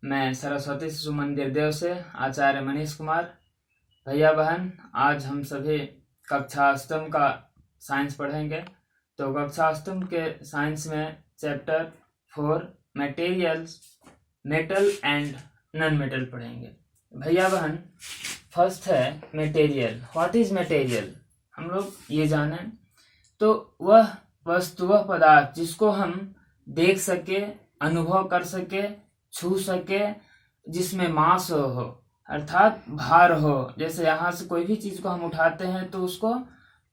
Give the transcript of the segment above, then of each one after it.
मैं सरस्वती शिशु मंदिर देव से आचार्य मनीष कुमार। भैया बहन, आज हम सभी कक्षा अष्टम का साइंस पढ़ेंगे। तो कक्षा अष्टम के साइंस में chapter 4 materials, metal and non metal पढ़ेंगे। भैया बहन, फर्स्ट है मटेरियल। What is material? हम लोग ये जाने तो वह वस्तु, वह पदार्थ जिसको हम देख सके, अनुभव कर सके, छू सके, जिसमें मास हो अर्थात भार हो। जैसे यहाँ से कोई भी चीज को हम उठाते हैं तो उसको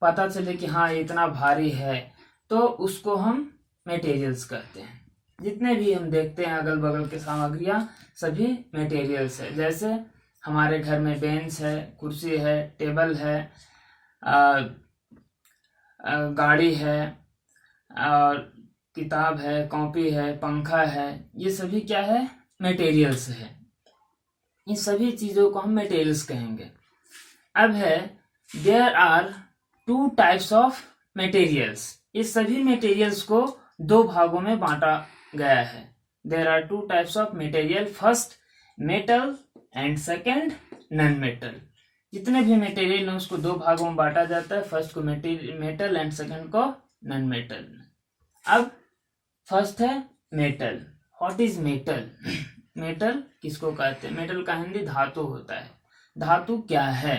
पता चले कि हाँ इतना भारी है, तो उसको हम मटेरियल्स कहते हैं। जितने भी हम देखते हैं अगल बगल के सामग्रियां सभी मटेरियल्स है। जैसे हमारे घर में बेंच है, कुर्सी है, टेबल है, गाड़ी है, और किताब है, कॉपी है, पंखा है, ये सभी क्या है? मटेरियल्स है। इन सभी चीजों को हम मटेरियल्स कहेंगे। अब है there are 2 types of materials. इस सभी मटेरियल्स को 2 भागों में बांटा गया है। There are 2 types of material, first metal and second non metal. जितने भी मटेरियल है उसको 2 भागों में बांटा जाता है, फर्स्ट को मेटल एंड सेकेंड को नॉन मेटल। अब फर्स्ट है metal. What is metal? Metal किसको कहते हैं? मेटल का हिंदी धातु होता है। धातु क्या है?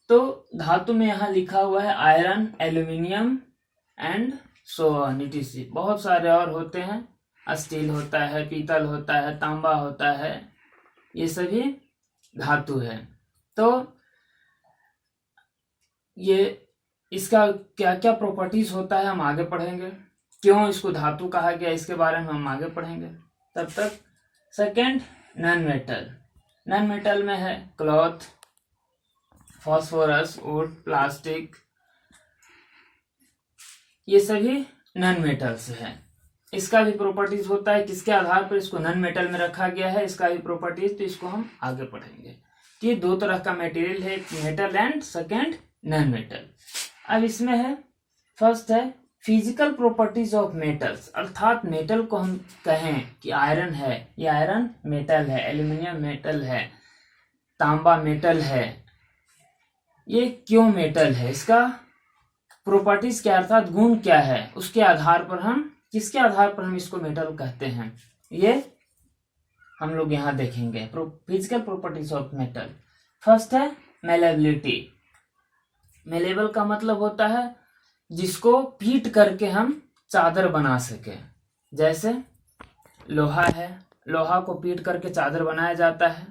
तो धातु में यहाँ लिखा हुआ है iron, aluminium and so on etc। बहुत सारे और होते हैं, स्टील होता है, पीतल होता है, तांबा होता है, ये सभी धातु है। तो ये इसका क्या क्या प्रॉपर्टीज होता है हम आगे पढ़ेंगे। क्यों इसको धातु कहा गया इसके बारे में हम आगे पढ़ेंगे। तब तक second non metal. Non metal में है क्लॉथ, फास्फोरस, वुड, प्लास्टिक, ये सभी नॉन मेटल्स है। इसका भी प्रॉपर्टीज होता है, किसके आधार पर इसको नॉन मेटल में रखा गया है, इसका भी प्रॉपर्टीज, तो इसको हम आगे पढ़ेंगे। ये 2 तरह का मटेरियल है, metal and second non metal. अब इसमें है फर्स्ट है फिजिकल प्रॉपर्टीज ऑफ मेटल्स, अर्थात मेटल को हम कहें कि आयरन है, ये आयरन मेटल है, एल्यूमिनियम मेटल है, तांबा मेटल है। ये क्यों मेटल है, इसका प्रॉपर्टीज क्या अर्थात गुण क्या है, उसके आधार पर हम, किसके आधार पर हम इसको मेटल कहते हैं, ये हम लोग यहाँ देखेंगे। Physical properties of metal. First है मेलेबिलिटी। मेलेबल का मतलब होता है जिसको पीट करके हम चादर बना सके। जैसे लोहा है, लोहा को पीट करके चादर बनाया जाता है।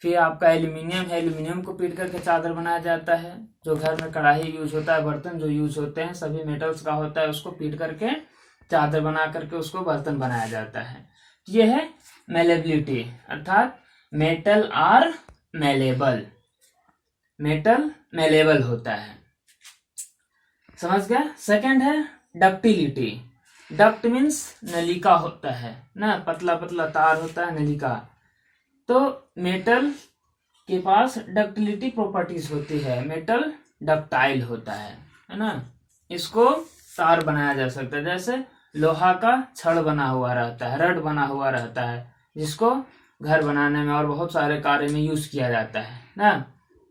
फिर आपका एल्यूमिनियम है, एल्यूमिनियम को पीट करके चादर बनाया जाता है। जो घर में कढ़ाई यूज होता है, बर्तन जो यूज होते हैं, सभी मेटल्स का होता है, उसको पीट करके चादर बना करके उसको बर्तन बनाया जाता है। ये है मेलेबिलिटी, अर्थात metal are malleable. Metal malleable होता है, समझ गया। सेकंड है डक्टिलिटी। डक्ट मीन्स नलिका होता है ना, पतला पतला तार होता है, नलिका। तो मेटल के पास डक्टिलिटी प्रॉपर्टीज होती है, मेटल डक्टाइल होता है ना। इसको तार बनाया जा सकता है। जैसे लोहा का छड़ बना हुआ रहता है, रड बना हुआ रहता है, जिसको घर बनाने में और बहुत सारे कार्य में यूज किया जाता है ना।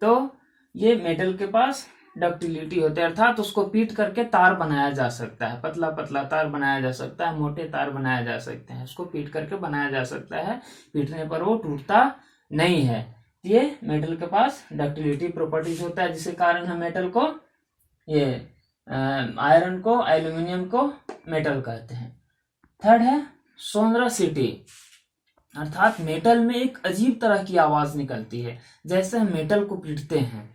तो ये मेटल के पास डक्टिलिटी होती है, अर्थात उसको पीट करके तार बनाया जा सकता है, पतला पतला तार बनाया जा सकता है, मोटे तार बनाया जा सकते हैं, उसको पीट करके बनाया जा सकता है। पीटने पर वो टूटता नहीं है। ये मेटल के पास डक्टिलिटी प्रॉपर्टीज होता है, जिसके कारण हम मेटल को, ये आयरन को, एल्यूमिनियम को मेटल कहते हैं। थर्ड है सोनरसिटी, अर्थात मेटल में एक अजीब तरह की आवाज निकलती है। जैसे हम मेटल को पीटते हैं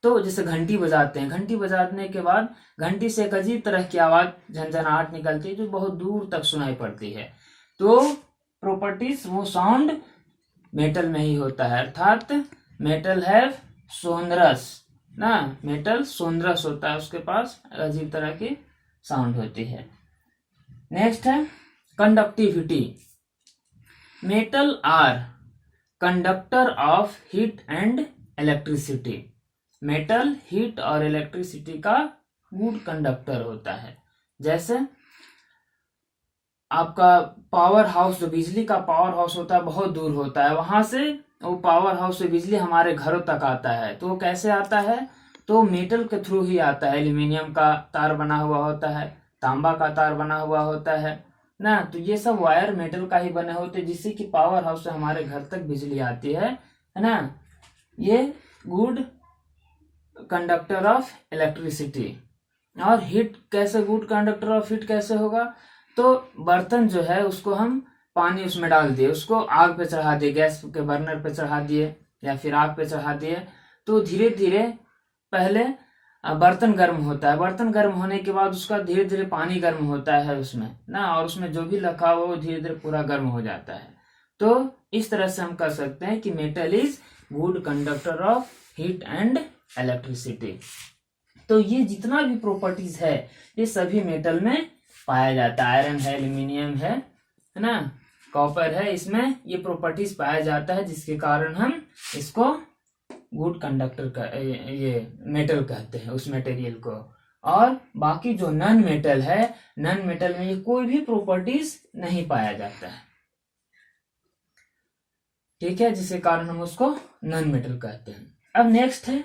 तो जैसे घंटी बजाते हैं, घंटी बजाने के बाद घंटी से एक अजीब तरह की आवाज, झनझनाहट निकलती है, जो बहुत दूर तक सुनाई पड़ती है। तो प्रॉपर्टीज, वो साउंड मेटल में ही होता है, अर्थात मेटल है सोनरस ना, मेटल सोनरस होता है, उसके पास अजीब तरह की साउंड होती है। नेक्स्ट है conductivity. Metal are conductor of heat and electricity. Metal heat और इलेक्ट्रिसिटी का गुड कंडक्टर होता है। जैसे आपका पावर हाउस, जो बिजली का पावर हाउस होता है बहुत दूर होता है, वहां से वो पावर हाउस से बिजली हमारे घरों तक आता है। तो वो कैसे आता है, तो मेटल के थ्रू ही आता है। एल्यूमिनियम का तार बना हुआ होता है, तांबा का तार बना हुआ होता है ना। तो ये सब वायर मेटल का ही बने होते हैं, जिससे कि पावर हाउस से हमारे घर तक बिजली आती है ना। ये गुड कंडक्टर ऑफ इलेक्ट्रिसिटी। और हीट कैसे, गुड कंडक्टर ऑफ हीट कैसे होगा, तो बर्तन जो है उसको हम पानी उसमें डाल दिए, उसको आग पे चढ़ा दिए, गैस के बर्नर पे चढ़ा दिए या फिर आग पे चढ़ा दिए, तो धीरे धीरे पहले बर्तन गर्म होता है, बर्तन गर्म होने के बाद उसका धीरे धीरे पानी गर्म होता है उसमें ना, और उसमें जो भी रखा हो वो धीरे धीरे पूरा गर्म हो जाता है। तो इस तरह से हम कह सकते हैं कि metal is good conductor of heat and electricity. तो ये जितना भी प्रॉपर्टीज है ये सभी मेटल में पाया जाता है। आयरन है, एल्यूमिनियम है ना, कॉपर है, इसमें ये प्रॉपर्टीज पाया जाता है, जिसके कारण हम इसको गुड कंडक्टर का ये मेटल कहते हैं उस मटेरियल को। और बाकी जो नॉन मेटल है, नॉन मेटल में ये कोई भी प्रॉपर्टीज नहीं पाया जाता है, ठीक है, जिसके कारण हम उसको नॉन मेटल कहते हैं। अब नेक्स्ट है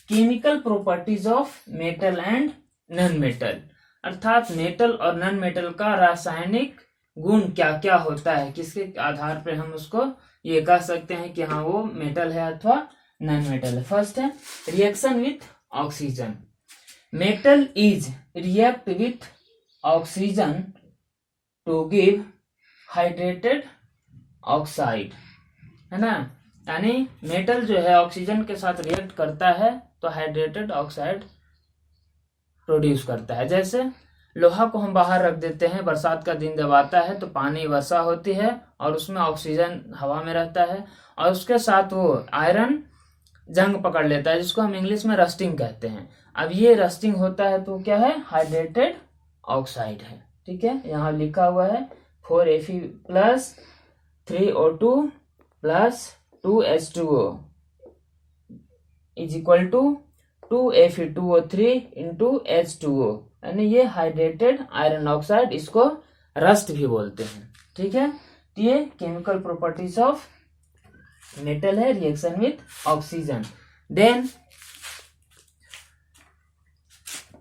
chemical properties of metal and non metal, अर्थात मेटल और नॉन मेटल का रासायनिक गुण क्या क्या होता है, किसके आधार पर हम उसको ये कह सकते हैं कि हाँ वो मेटल है अथवा नॉन मेटल है। फर्स्ट है reaction with oxygen. Metal is react with oxygen to give hydrated oxide, है ना, यानी मेटल जो है ऑक्सीजन के साथ रिएक्ट करता है तो हाइड्रेटेड ऑक्साइड प्रोड्यूस करता है। जैसे लोहा को हम बाहर रख देते हैं, बरसात का दिन जब आता है तो पानी वर्षा होती है और उसमें ऑक्सीजन हवा में रहता है, और उसके साथ वो आयरन जंग पकड़ लेता है, जिसको हम इंग्लिश में रस्टिंग कहते हैं। अब ये रस्टिंग होता है तो क्या है, हाइड्रेटेड ऑक्साइड है, ठीक है। यहाँ लिखा हुआ है 4Fe plus 3O2 plus 2H2O is equal to 2Fe2O3 into H2O, यानी ये हाइड्रेटेड आयरन ऑक्साइड, इसको रस्ट भी बोलते हैं, ठीक है। तो ये केमिकल प्रॉपर्टीज ऑफ मेटल है, reaction with oxygen. Then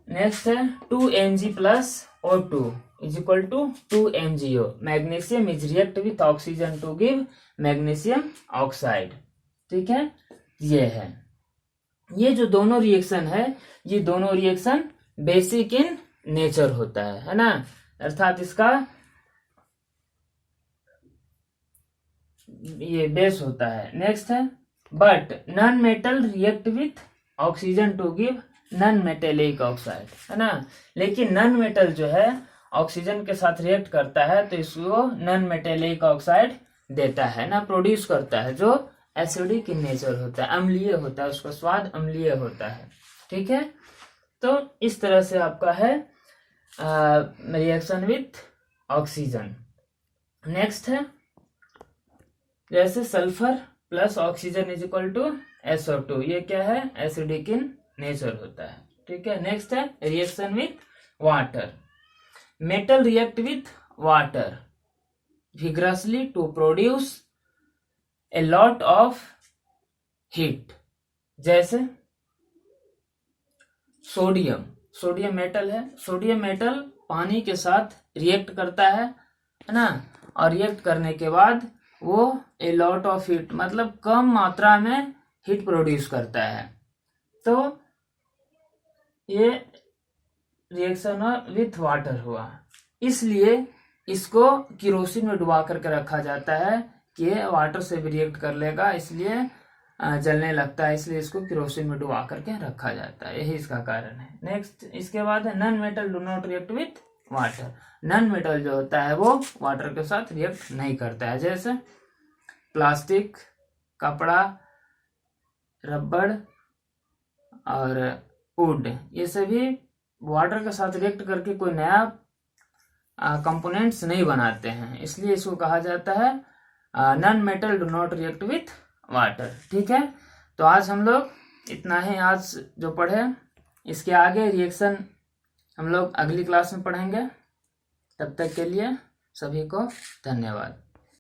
next है 2Mg plus O2 is equal to 2MgO। Magnesium is react with oxygen to give magnesium oxide, ठीक है। ये है, ये जो दोनों रिएक्शन है, ये दोनों रिएक्शन बेसिक इन नेचर होता है ना, अर्थात इसका ये बेस होता है। नेक्स्ट है but non metal react with oxygen to give non metallic oxide, है ना, लेकिन नॉन मेटल जो है ऑक्सीजन के साथ रिएक्ट करता है तो इसको नॉन मेटेलिक ऑक्साइड देता है ना, प्रोड्यूस करता है, जो एसिडिक इन नेचर होता है, अम्लीय होता है, उसका स्वाद अम्लीय होता है, ठीक है। तो इस तरह से आपका है रिएक्शन विथ ऑक्सीजन। नेक्स्ट है जैसे sulphur plus oxygen is equal to SO2, ये क्या है, एसिडिक इन नेचर होता है, ठीक है। नेक्स्ट है reaction with water. Metal react with water vigorously to produce a lot of heat। जैसे सोडियम मेटल है, सोडियम मेटल पानी के साथ रिएक्ट करता है ना, और रिएक्ट करने के बाद वो ए लॉट ऑफ हीट, मतलब कम मात्रा में हीट प्रोड्यूस करता है। तो ये रिएक्शन विथ वाटर हुआ, इसलिए इसको किरोसिन में डुबा करके रखा जाता है कि ये वाटर से भी रिएक्ट कर लेगा, इसलिए जलने लगता है, इसलिए इसको किरोसिन में डुबा करके रखा जाता है, यही इसका कारण है। नेक्स्ट इसके बाद है non metal do not react with water. Non metal जो होता है वो वाटर के साथ रिएक्ट नहीं करता है, जैसे प्लास्टिक, कपड़ा, रबड़ और वुड, ये सभी वाटर के साथ रिएक्ट करके कोई नया कंपोनेंट्स नहीं बनाते हैं, इसलिए इसको कहा जाता है non metal do not react with water, ठीक है। तो आज हम लोग इतना ही आज जो पढ़े, इसके आगे रिएक्शन हम लोग अगली क्लास में पढ़ेंगे। तब तक के लिए सभी को धन्यवाद।